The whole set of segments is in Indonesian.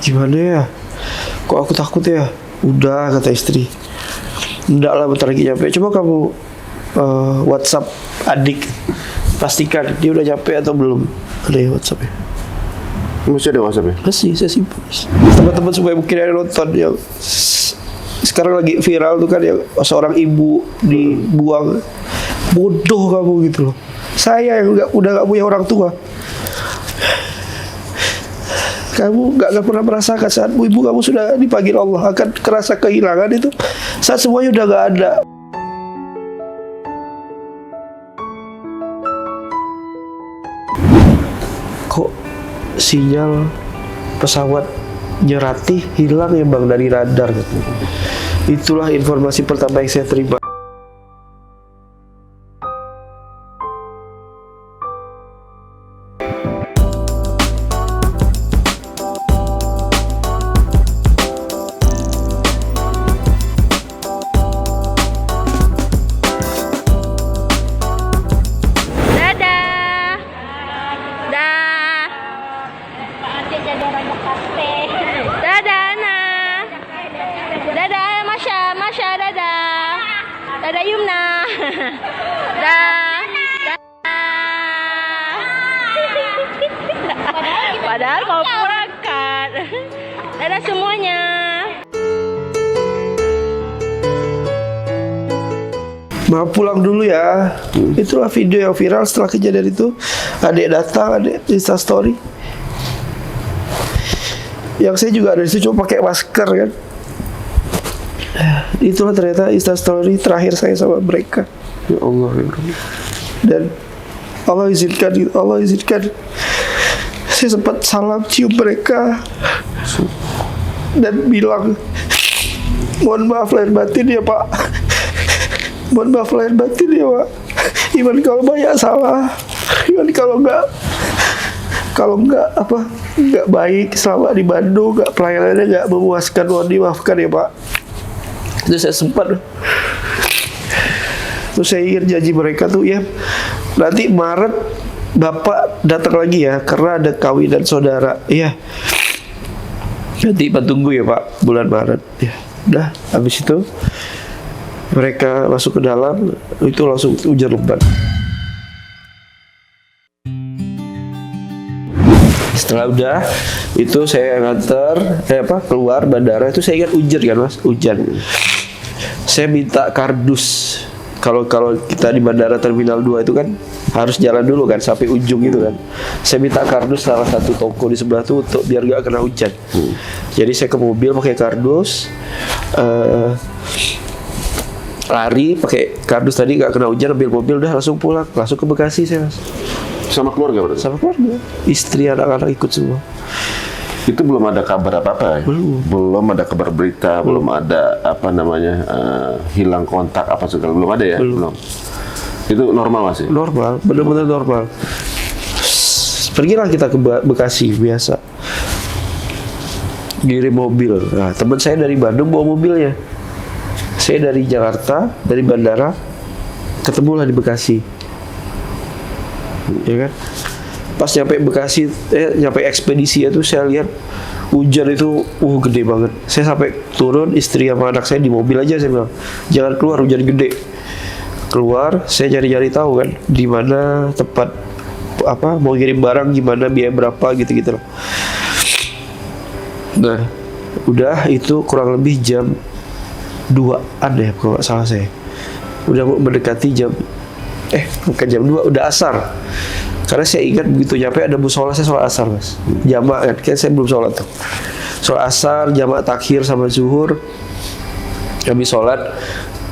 gimana ya? Kok aku takut ya? Udah, kata istri. Enggak lah, bentar lagi nyampe. Coba kamu WhatsApp adik, pastikan dia udah nyampe atau belum. Ada ya WhatsAppnya? Masih ada WhatsApp ya? Masih, saya simpan. Teman-teman semua yang mungkin ada nonton yang sekarang lagi viral tuh kan, yang seorang ibu dibuang. Bodoh kamu gitu loh. Saya yang udah gak punya orang tua. Kamu gak pernah merasakan saat ibu kamu sudah dipanggil Allah akan kerasa kehilangan itu saat semuanya udah gak ada. Kok sinyal pesawat Nyerati hilang ya bang dari radar gitu. Itulah informasi pertama yang saya terima. Dadah Yumna. Dah. Padahal mau berangkat. Dadah semuanya. Mau pulang dulu ya. Itulah video yang viral setelah kejadian itu. Adik datang, adik Insta story. Yang saya juga ada di situ cuma pakai masker kan. Itulah ternyata Insta story terakhir saya sama mereka. Ya Allah, ya Allah. Dan Allah izinkan saya sempat salam cium mereka dan bilang mohon maaf lahir batin ya Pak. Mohon maaf lahir batin ya Pak. Iman kalau banyak salah, iman kalau enggak baik selama di Bandung, enggak pelayanannya enggak memuaskan, mohon dimaafkan ya Pak. Itu saya sempat. Terus saya ingin janji mereka tuh ya, nanti Maret Bapak datang lagi ya, karena ada kawinan saudara. Iya. Nanti Pak tunggu ya Pak, bulan Maret. Ya, udah. Habis itu mereka masuk ke dalam, itu langsung hujan lebat. Setelah udah itu saya nganter keluar bandara, itu saya ingat hujan kan Mas, hujan. Saya minta kardus. Kalau kita di bandara Terminal 2 itu kan harus jalan dulu kan sampai ujung gitu kan. Saya minta kardus salah satu toko di sebelah tuh untuk biar gak kena hujan. Jadi saya ke mobil pakai kardus, lari pakai kardus tadi gak kena hujan, ambil mobil udah langsung pulang, langsung ke Bekasi saya Mas. Sama keluarga berarti? Sama keluarga, istri, anak-anak ikut semua. Itu belum ada kabar apa-apa ya? Belum ada kabar berita, belum ada hilang kontak apa segala, belum ada ya? Belum. Itu normal masih? Normal, benar-benar normal. Pergilah kita ke Bekasi biasa. Kirim mobil. Nah, teman saya dari Bandung bawa mobilnya. Saya dari Jakarta, dari bandara, ketemulah di Bekasi. Ya kan? Pas nyampe Bekasi, nyampe ekspedisi itu saya lihat hujan itu gede banget. Saya sampai turun, istri sama anak saya di mobil aja, saya bilang jangan keluar, hujan gede. Keluar, saya cari-cari tahu kan di mana tempat mau kirim barang, gimana biaya berapa gitu-gitu. Nah, udah itu kurang lebih jam 2-an ya kalau nggak salah saya. Udah mendekati jam bukan jam 2, udah asar. Karena saya ingat begitu nyampe ada musola, saya sholat asar Mas. Jamak kan saya belum sholat tuh. Sholat asar, jamak takhir sama zuhur. Kami sholat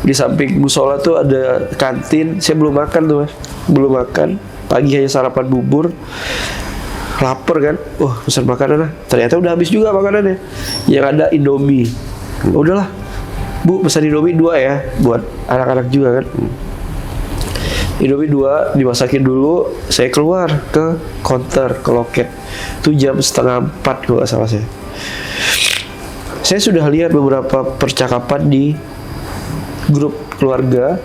di samping musola tuh ada kantin. Saya belum makan tuh Mas, belum makan. Pagi hanya sarapan bubur. Lapar kan, pesan makanan lah. Ternyata udah habis juga makanannya. Yang ada Indomie. Udahlah, Bu pesan Indomie 2 ya, buat anak-anak juga kan. Indomie 2 dimasakin dulu, saya keluar ke counter, ke loket. Itu jam 3:30 kalau nggak salah saya. Saya sudah lihat beberapa percakapan di grup keluarga,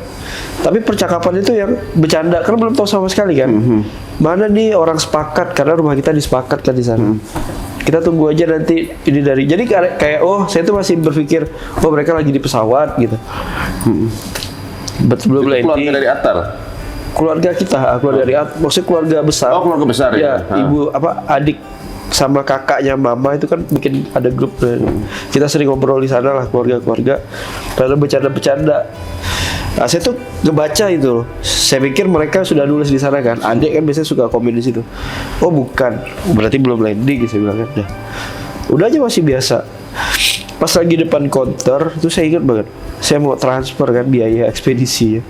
tapi percakapan itu yang bercanda, karena belum tahu sama sekali kan. Mana nih orang sepakat, karena rumah kita disepakat kan di sana. kita tunggu aja nanti ini dari. Jadi kayak saya tuh masih berpikir mereka lagi di pesawat gitu. Belum Itu keluarga landing. dari Atar. Keluarga kita, keluarga dari maksudnya keluarga besar. Oh, keluarga besar ya. Ibu adik sama kakaknya mama itu kan bikin ada grup. Kita sering ngobrol di sana lah keluarga-keluarga. Lalu bercanda-bercanda. Nah, saya tuh ngebaca itu loh. Saya pikir mereka sudah nulis di sana kan. Adik kan biasanya suka komen di situ. Oh bukan, berarti belum landing saya bilang kan. Udah aja masih biasa. Pas lagi depan counter itu saya ingat banget. Saya mau transfer kan biaya ekspedisi ya.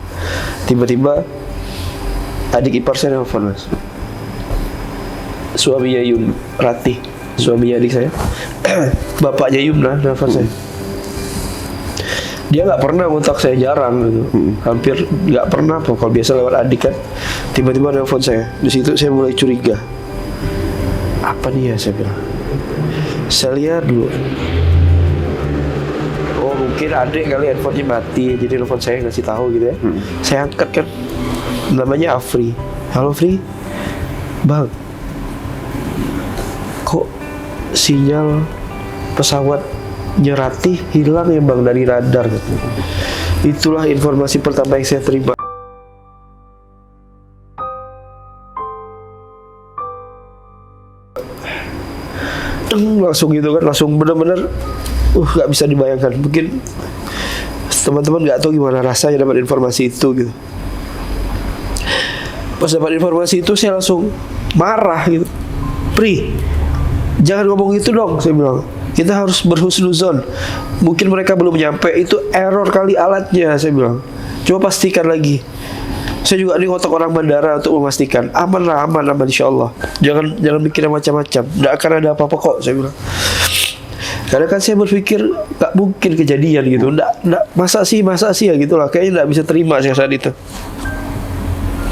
Tiba-tiba adik ipar saya nelfon mas. Suaminya Yum Ratih, suaminya adik saya. Bapaknya Yumna nelfon saya. Dia nggak pernah kontak saya, jarang gitu. Hampir nggak pernah. Kalau biasa lewat adik kan. Tiba-tiba nelfon saya. Di situ saya mulai curiga. Apa nih ya saya bilang. Saya lihat dulu. Oh mungkin adik kali handphonenya mati, jadi nelfon saya ngasih tahu gitu ya. Saya angkat kan. Namanya Afri. Halo Fri. Bang, kok sinyal pesawat Ratih hilang ya bang dari radar gitu. Itulah informasi pertama yang saya terima. Langsung gitu kan, langsung benar-benar nggak bisa dibayangkan. Mungkin teman-teman nggak tahu gimana rasanya dapat informasi itu gitu. Pas dapat informasi itu saya langsung marah gitu. Pri, jangan ngomong gitu dong, saya bilang. Kita harus berhusnuzon. Mungkin mereka belum nyampe, itu error kali alatnya, saya bilang. Coba pastikan lagi. Saya juga nih ngotok orang bandara untuk memastikan aman insya Allah. Jangan mikir macam-macam. Nggak akan ada apa-apa kok, saya bilang. Karena kan saya berpikir nggak mungkin kejadian gitu. Nggak masa sih ya gitulah. Kayaknya nggak bisa terima saya saat itu.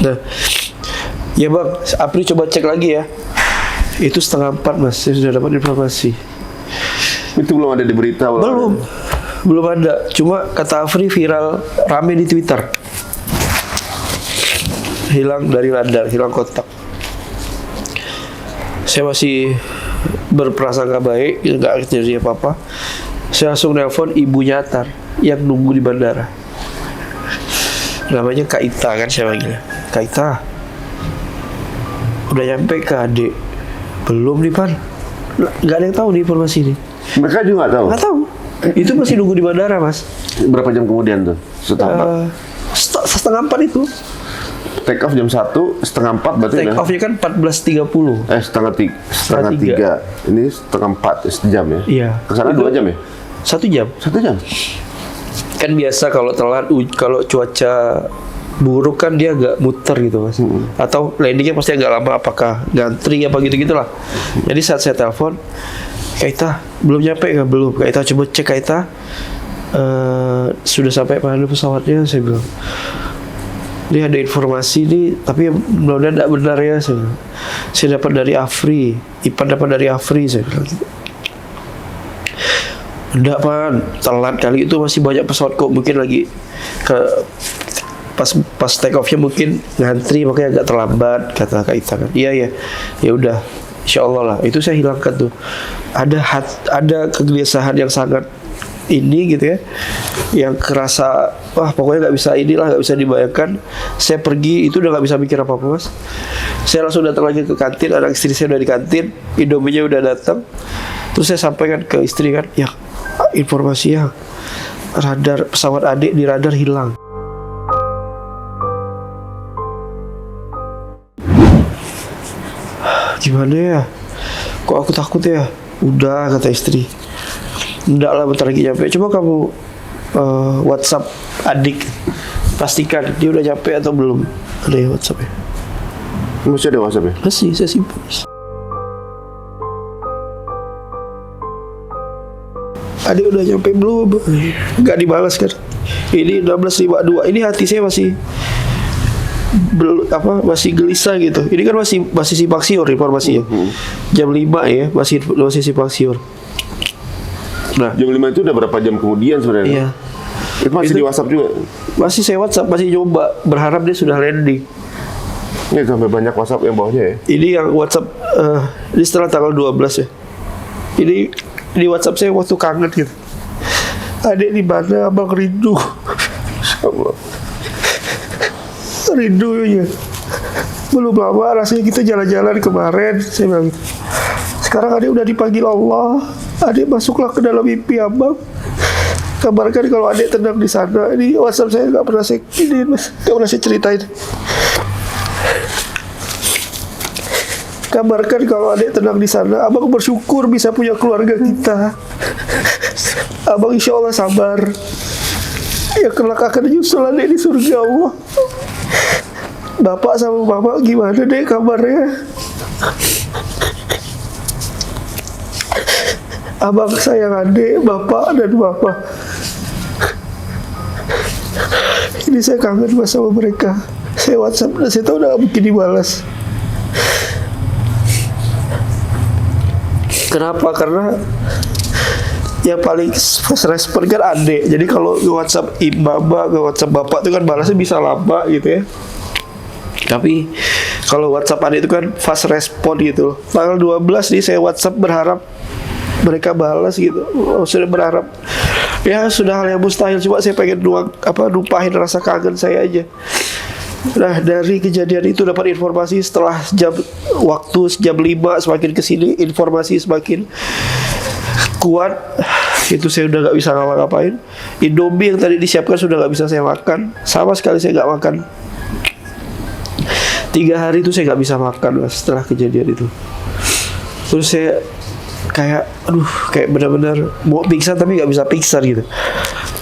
Nah, ya bang, Apri coba cek lagi ya. Itu 3:30 mas, saya sudah dapat informasi. Itu belum ada di berita. Belum ada. Cuma kata Afri viral rame di Twitter. Hilang dari radar, hilang kontak. Saya masih berprasangka baik, nggak terjadi apa-apa. Saya langsung nelpon ibunya Atar yang nunggu di bandara. Namanya Kak Ita kan saya panggilnya. Kak Ita, udah nyampe ke adik? Belum nih Pan. Nggak ada yang tahu nih informasi ini. Mereka juga nggak tahu. Nggak tahu. Itu masih nunggu di bandara mas. Berapa jam kemudian tuh? Setengah 3:30 itu. Take off jam 1, 3:30 berarti Take udah. off-nya kan 14:30. Setengah tiga. Ini 3:30, sejam ya? Iya. Kesana 2 jam ya? 1 jam. 1 jam? Kan biasa kalau telat, kalau cuaca buruk kan dia agak muter gitu mas. Atau landingnya pasti agak lama, apakah ngantri apa gitu-gitulah. Jadi saat saya telepon, Kak Ita, belum nyampe nggak? Belum. Kak Ita coba cek Kak Ita. Sudah sampai mana pesawatnya? Saya bilang. Ini ada informasi nih, tapi mudah-mudahan tidak benar ya. Saya dapat dari Afri, Ipan dapat dari Afri, saya bilang gitu. Enggak Pan, telat kali itu masih banyak pesawat kok, mungkin lagi pas take off-nya mungkin ngantri makanya agak terlambat, kata Kak Ita kan. Iya ya udah, insya Allah lah. Itu saya hilangkan tuh. Ada kegelisahan yang sangat ini gitu ya, yang kerasa pokoknya nggak bisa dibayangkan. Saya pergi itu udah nggak bisa mikir apa-apa mas. Saya langsung datang lagi ke kantin, anak istri saya udah di kantin, Indominya udah datang. Terus saya sampaikan ke istri kan, ya informasinya radar pesawat adik di radar hilang. Gimana ya? Kok aku takut ya? Udah, kata istri. Enggak lah, bentar lagi nyampe. Coba kamu WhatsApp adik, pastikan dia udah nyampe atau belum. Ada ya WhatsApp-nya? Masih ada WhatsApp ya? Masih, saya simpan. Adik udah nyampe belum? Enggak dibalas kan? Ini 16:52. Ini hati saya masih masih gelisah gitu. Ini kan masih simpang siur informasinya. Jam 5 ya, masih simpang siur. Nah, jam 5 itu udah berapa jam kemudian sebenarnya? Iya. Itu masih di WhatsApp juga? Masih saya WhatsApp, masih coba berharap dia sudah landing. Ini sampai banyak WhatsApp yang bawahnya ya? Ini yang WhatsApp ini setelah tanggal 12 ya. Ini di WhatsApp saya waktu kangen gitu. Adik di mana, abang rindu. Allah. Rindu ya. Belum lama rasanya kita jalan-jalan kemarin. Saya bilang, sekarang adik udah dipanggil Allah. Adik masuklah ke dalam mimpi abang. Kabarkan kalau adik tenang di sana. Ini WhatsApp saya nggak pernah saya ceritain. Kabarkan kalau adik tenang di sana. Abang bersyukur bisa punya keluarga kita. Abang insya Allah sabar. Ya kelak akan nyusul adik di surga Allah. Bapak sama mama gimana deh kabarnya? Abang sayang adik, bapak dan mama. Ini saya kangen mas sama mereka. Saya WhatsApp dan saya tahu udah gak mungkin dibalas. Kenapa? Karena yang paling first respon kan adik. Jadi kalau ke WhatsApp mama, ke WhatsApp bapak itu kan balasnya bisa lama gitu ya. Tapi kalau WhatsApp adik itu kan fast respon gitu. Tanggal 12 nih saya WhatsApp berharap mereka balas gitu. Sudah berharap. Ya sudah hal yang mustahil, cuma saya pengen numpahin rasa kangen saya aja. Nah dari kejadian itu dapat informasi setelah jam 5 semakin kesini informasi semakin kuat. Itu saya udah gak bisa ngapa-ngapain. Indomie yang tadi disiapkan sudah gak bisa saya makan. Sama sekali saya gak makan. 3 hari itu saya gak bisa makan mas, setelah kejadian itu. Terus saya kayak benar-benar mau pingsan tapi gak bisa pingsan gitu.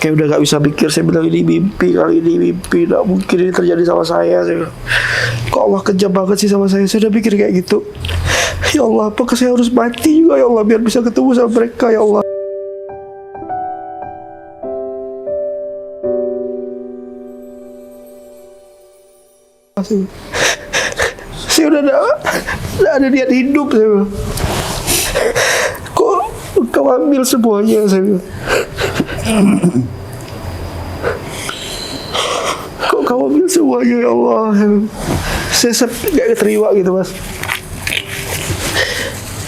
Kayak udah gak bisa mikir. Saya bilang ini mimpi, kali ini mimpi, gak mungkin ini terjadi sama saya bilang, kok Allah kejam banget sih sama saya. Saya udah pikir kayak gitu. Ya Allah, apakah saya harus mati juga ya Allah biar bisa ketemu sama mereka ya Allah. Saya udah ada niat hidup saya bilang. Kok kau ambil semuanya saya bilang. Kok kau ambil semuanya ya Allah. Saya gak keterima gitu mas.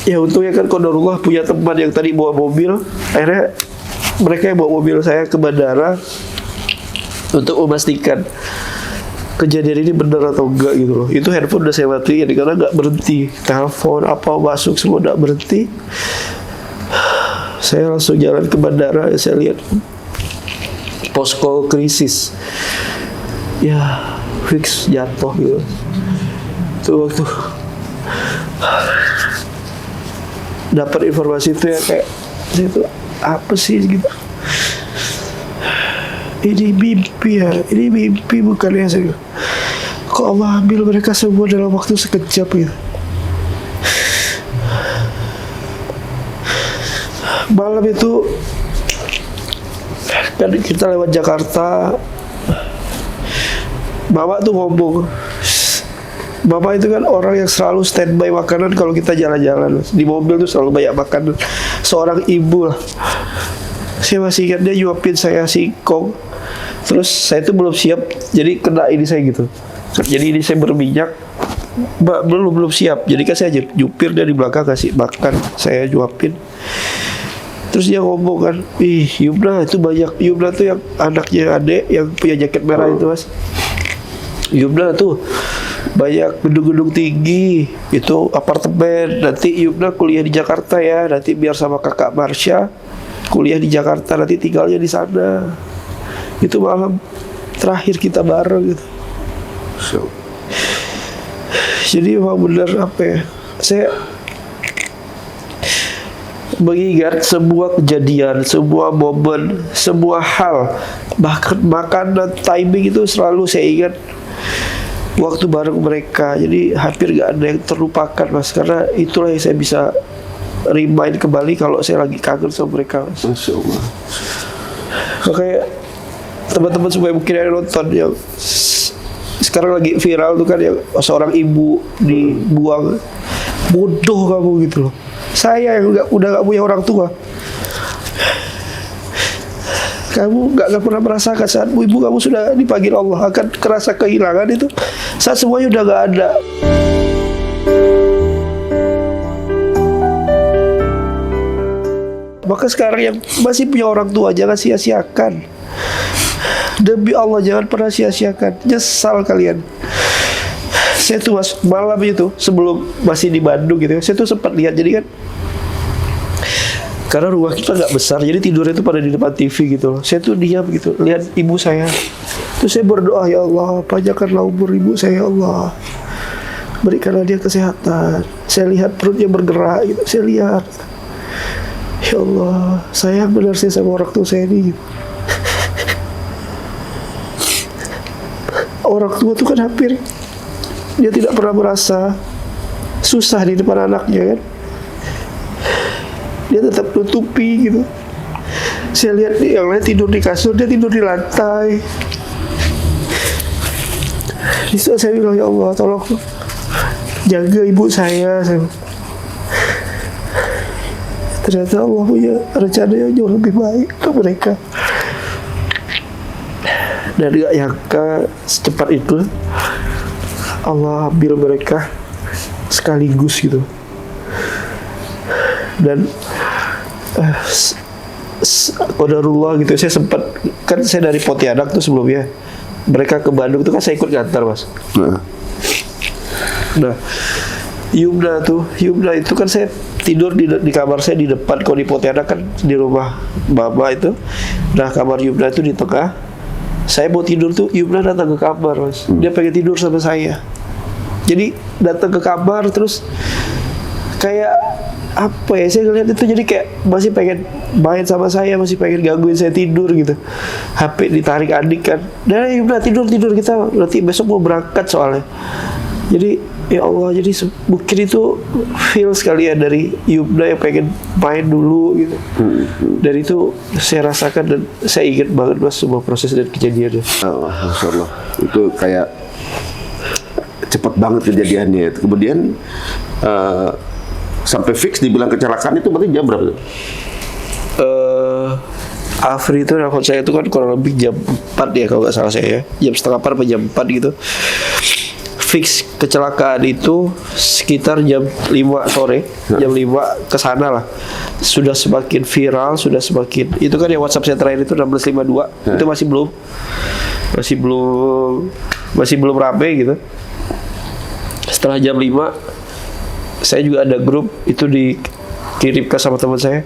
Ya untungnya kan qadarullah punya teman yang tadi bawa mobil. Akhirnya mereka yang bawa mobil saya ke bandara untuk memastikan kejadian ini benar atau enggak gitu loh. Itu handphone udah saya matiin karena nggak berhenti. Telepon apa masuk semua nggak berhenti. Saya langsung jalan ke bandara. Saya lihat posko krisis. Ya fix jatuh gitu. Itu waktu dapat informasi itu ya kayak itu apa sih gitu. Ini mimpi ya, ini mimpi bukan ya saya. Kok Allah ambil mereka semua dalam waktu sekejap gitu. Malam itu kan kita lewat Jakarta. Mama tuh ngomong, Mama itu kan orang yang selalu standby makanan kalau kita jalan-jalan. Di mobil tuh selalu banyak makanan. Seorang ibu lah. Saya masih ingat dia nyuapin saya singkong. Terus saya tuh belum siap, jadi kena ini saya gitu. Jadi ini saya berminyak, belum siap. Jadi kan saya jupir dia di belakang kasih makan, saya nyuapin. Terus dia ngomong kan, ih Yumna itu banyak. Yumna tuh yang anaknya adek yang punya jaket merah itu mas. Yumna tuh banyak gedung-gedung tinggi, itu apartemen. Nanti Yumna kuliah di Jakarta ya, nanti biar sama kakak Marsha kuliah di Jakarta, nanti tinggalnya di sana. Itu malam terakhir kita bareng gitu. Jadi memang benar apa ya, saya mengingat sebuah kejadian, sebuah momen, sebuah hal, bahkan makanan, timing itu selalu saya ingat waktu bareng mereka. Jadi hampir gak ada yang terlupakan mas, karena itulah yang saya bisa remind kembali kalau saya lagi kangen sama mereka mas. Masya Allah. Makanya teman-teman supaya mungkin ada nonton yang sekarang lagi viral tuh kan, yang seorang ibu dibuang. Bodoh kamu gitu loh. Saya yang udah gak punya orang tua, kamu gak pernah merasakan saat ibu kamu sudah dipanggil Allah akan kerasa kehilangan itu saat semuanya udah gak ada. Maka sekarang yang masih punya orang tua, jangan sia-siakan. Demi Allah jangan pernah sia-siakan. Nyesal kalian. Saya tuh malam itu sebelum masih di Bandung gitu ya, saya tuh sempat lihat, jadi kan karena rumah kita nggak besar, jadi tidurnya itu pada di depan TV gitu loh. Saya tuh diam gitu, lihat ibu saya. Terus saya berdoa, ya Allah, panjangkanlah umur ibu saya, ya Allah. Berikanlah dia kesehatan. Saya lihat perutnya bergerak gitu, saya lihat. Ya Allah, sayang benar saya sama orang tua saya ini gitu. Orang tua tuh kan hampir dia tidak pernah merasa susah di depan anaknya kan. Dia tetap tutupi gitu. Saya lihat nih, yang lain tidur di kasur, dia tidur di lantai. Di situ saya bilang, ya Allah, tolong jaga ibu saya. Ternyata Allah punya rencana yang jauh lebih baik untuk mereka. Dan gak nyangka secepat itu Allah ambil mereka sekaligus gitu. Dan qadarullah gitu, saya sempat, kan saya dari Pontianak tuh sebelumnya, mereka ke Bandung tuh kan saya ikut ngantar mas. Nah Yumna itu kan saya tidur di kamar saya di depan. Kalau di Pontianak kan di rumah mama itu, nah kamar Yumna itu di tengah. Saya mau tidur tuh, Yumna datang ke kamar mas. Dia pengen tidur sama saya. Jadi datang ke kamar terus kayak apa ya, saya ngeliat itu jadi kayak masih pengen main sama saya, masih pengen gangguin saya tidur gitu. HP ditarik adik kan, dan Yumna tidur kita nanti besok mau berangkat soalnya. Jadi ya Allah, jadi mungkin itu feel sekali ya dari Yumna yang pengen main dulu gitu. Dan itu saya rasakan dan saya ingat banget mas semua proses dan kejadiannya. Oh, Masya Allah, itu kayak cepat banget kejadiannya. Kemudian sampai fix dibilang kecelakaan itu berarti jam berapa tuh? Afri itu nelfon saya itu kan kurang lebih jam 4 ya kalau nggak salah saya ya. Jam setengah 4 atau jam 4 gitu. Fix kecelakaan itu sekitar jam 5 sore, jam 5 kesana lah. Sudah semakin viral, sudah semakin, itu kan yang WhatsApp saya terakhir itu 1652, itu masih belum rame gitu. Setelah jam 5 saya juga ada grup itu dikirimkan sama teman saya.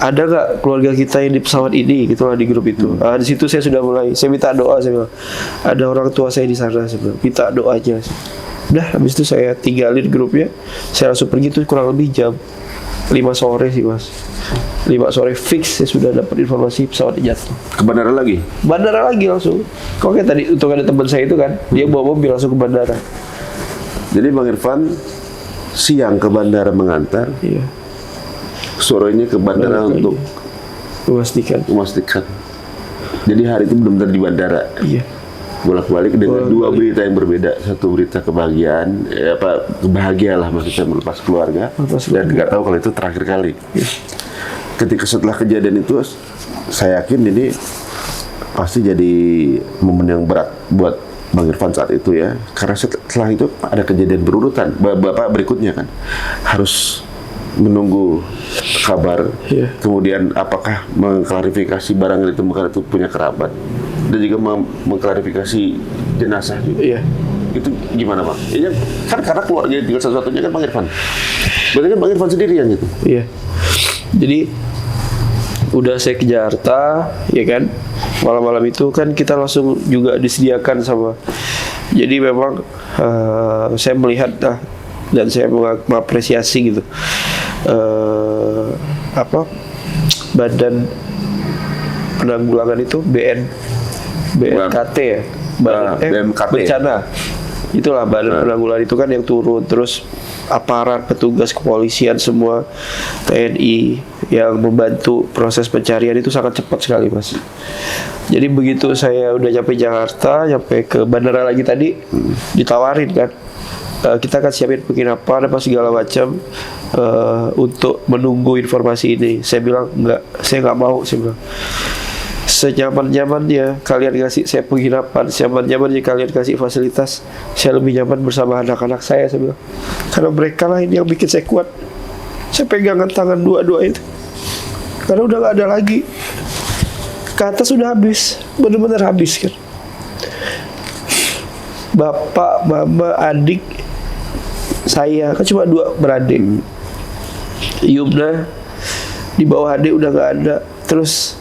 Ada nggak keluarga kita yang di pesawat ini, gitulah di grup itu. Di situ saya sudah mulai, saya minta doa, saya bilang ada orang tua saya di sana, saya bilang minta doanya. Udah, habis itu saya tinggalin grupnya, saya langsung pergi tuh kurang lebih jam 5 sore sih mas. 5 sore fix saya sudah dapat informasi pesawat jatuh. Ke bandara lagi? Bandara lagi langsung. Kok kayak tadi untuk ada teman saya itu kan, dia bawa mobil langsung ke bandara. Jadi Bang Irfan siang ke bandara mengantar. Iya. Sorenya ke bandara untuk memastikan. Jadi hari itu benar-benar di bandara. Iya. Bolak-balik dengan dua berita yang berbeda. Satu berita kebahagiaan, bahagia lah maksudnya melepas keluarga. Dan nggak tahu kalau itu terakhir kali. Iya. Ketika setelah kejadian itu, saya yakin ini pasti jadi momen yang berat buat Bang Irfan saat itu ya. Karena setelah itu ada kejadian berurutan. Bapak berikutnya kan harus menunggu kabar, kemudian apakah mengklarifikasi barang yang ditemukan itu punya kerabat, dan juga mengklarifikasi jenazah juga. Iya. Itu gimana Bang? Iya, kan karena keluarga tinggal satu-satunya kan Bang Irfan. Berarti kan Bang Irfan sendirian gitu. Iya. Jadi udah saya ke Jakarta, ya kan. Malam-malam itu kan kita langsung juga disediakan sama. Jadi memang saya melihat dan saya mengapresiasi gitu badan penanggulangan itu BNKT ya, BNKT bencana itulah badan penanggulangan itu kan yang turun, terus aparat petugas kepolisian semua TNI yang membantu proses pencarian itu sangat cepat sekali mas. Jadi begitu saya udah nyampe Jakarta, nyampe ke bandara lagi tadi, ditawarin kan, kita akan siapin penginapan apa segala macam untuk menunggu informasi ini. Saya bilang enggak, saya nggak mau. Saya bilang senyaman-nyamannya kalian kasih saya penginapan, senyaman-nyamannya kalian kasih fasilitas, saya lebih nyaman bersama anak-anak saya bilang. Karena mereka lah ini yang bikin saya kuat. Saya pegangan tangan dua-dua itu. karena udah gak ada lagi. Ke atas sudah habis, benar-benar habis kan. Bapak, mama, adik, saya kan cuma 2 beradik. Yumna di bawah adik udah gak ada. Terus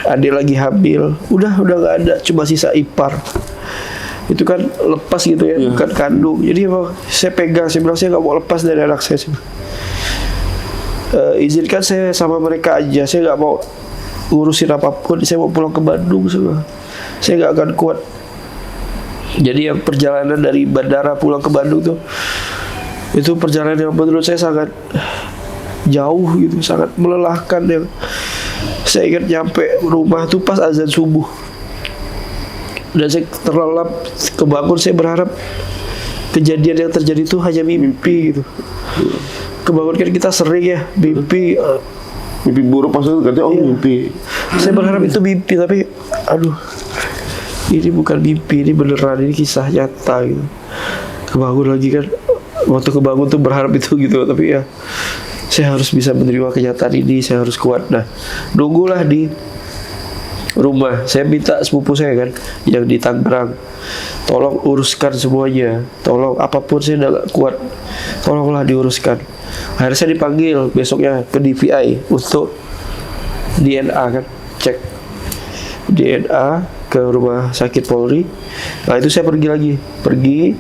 adik lagi hamil, udah gak ada, cuma sisa ipar. Itu kan lepas gitu ya, bukan kandung. Jadi emang saya pegang, saya bilang saya gak mau lepas dari anak saya. Izinkan saya sama mereka aja, saya gak mau ngurusin apapun, saya mau pulang ke Bandung semua. Saya gak akan kuat. Jadi yang perjalanan dari bandara pulang ke Bandung tuh, itu perjalanan yang menurut saya sangat jauh gitu, sangat melelahkan. Yang saya ingat nyampe rumah tuh pas azan subuh, dan saya terlelap, kebangun. Saya berharap kejadian yang terjadi itu hanya mimpi gitu. Kebangun kan kita sering ya mimpi. Mimpi buruk maksudnya katanya mimpi. Saya berharap itu mimpi, tapi aduh, ini bukan mimpi, ini beneran, ini kisah nyata gitu. Kebangun lagi kan, waktu kebangun tuh berharap itu gitu, tapi ya saya harus bisa menerima kenyataan ini, saya harus kuat. Nah, nunggulah di rumah. Saya minta sepupu saya kan yang di Tangerang, tolong uruskan semuanya, tolong apapun, saya udah gak kuat, tolonglah diuruskan. Akhirnya saya dipanggil besoknya ke DVI untuk DNA kan, cek DNA ke rumah sakit Polri. Nah itu saya pergi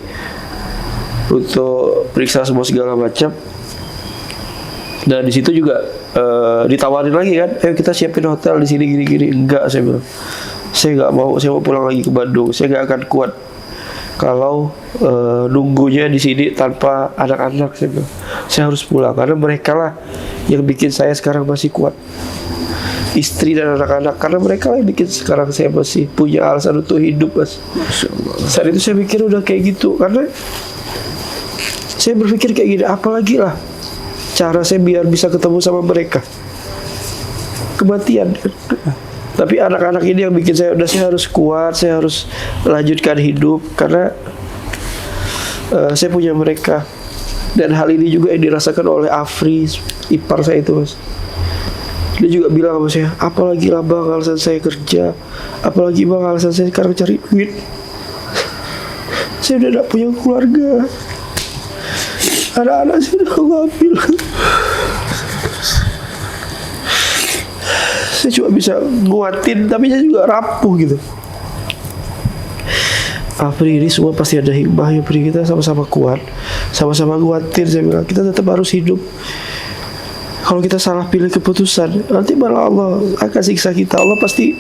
untuk periksa semua segala macam. Dan di situ juga ditawarin lagi kan, kita siapin hotel di sini gini-gini. Enggak, saya bilang, saya nggak mau, saya mau pulang lagi ke Bandung. Saya nggak akan kuat kalau nunggunya di sini tanpa anak-anak. Saya bilang, saya harus pulang karena mereka lah yang bikin saya sekarang masih kuat, istri dan anak-anak, karena mereka lah yang bikin sekarang saya masih punya alasan untuk hidup, Mas. Saat itu saya pikir udah kayak gitu, karena saya berpikir kayak gini, apalagi lah cara saya biar bisa ketemu sama mereka, kematian. Tapi anak-anak ini yang bikin saya, udah saya harus kuat, saya harus lanjutkan hidup karena saya punya mereka. Dan hal ini juga yang dirasakan oleh Afri, ipar saya itu, Mas. Dia juga bilang sama saya, apalagi lah bang alasan saya kerja, apalagi bang alasan saya sekarang cari duit. Saya udah gak punya keluarga, anak-anak saya udah ngambil. Saya cuma bisa nguatin, tapi saya juga rapuh gitu. Afri, ini semua pasti ada hikmahnya. Pri, kita sama-sama kuat, sama-sama nguatin. Saya bilang, kita tetap harus hidup. Kalau kita salah pilih keputusan, nanti malah Allah akan siksa kita. Allah pasti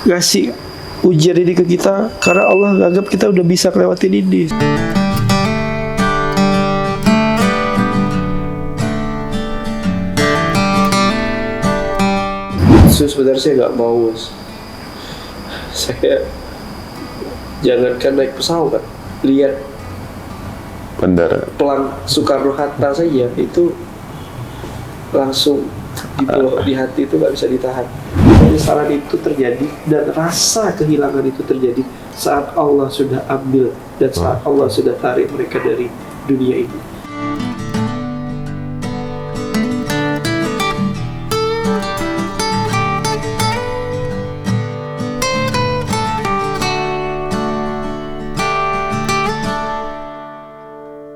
ngasih ujian ini ke kita karena Allah nganggap kita udah bisa ngelewatin ini. Sebenarnya saya nggak mau, Mas. Saya jangankan naik pesawat, lihat Bandara pelang Soekarno-Hatta saja itu langsung di hati, itu nggak bisa ditahan. Penyesalan itu terjadi dan rasa kehilangan itu terjadi saat Allah sudah ambil dan saat Allah sudah tarik mereka dari dunia ini.